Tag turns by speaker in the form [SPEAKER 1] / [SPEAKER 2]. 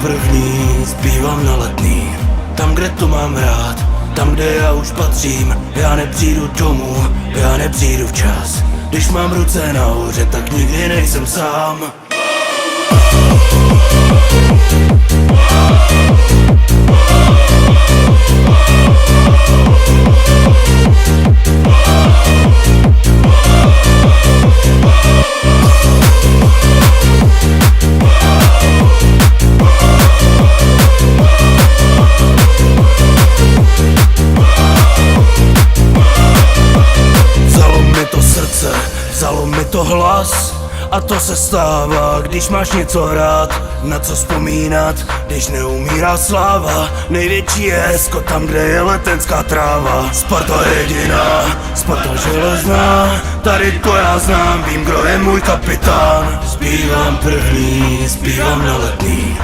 [SPEAKER 1] První zpívám na Letný, tam, kde to mám rád, tam, kde já už patřím. Já nepřijdu domů, já nepřijdu včas. Když mám ruce nahoře, tak nikdy nejsem sám. Vzalo mi to hlas a to se stává, když máš něco rád, na co vzpomínat, když neumírá sláva. Největší je hezko tam, kde je letenská tráva. Sparta jediná, Sparta železná, tady to já znám, vím, kdo je můj kapitán. Zpívám první, zpívám na Letný.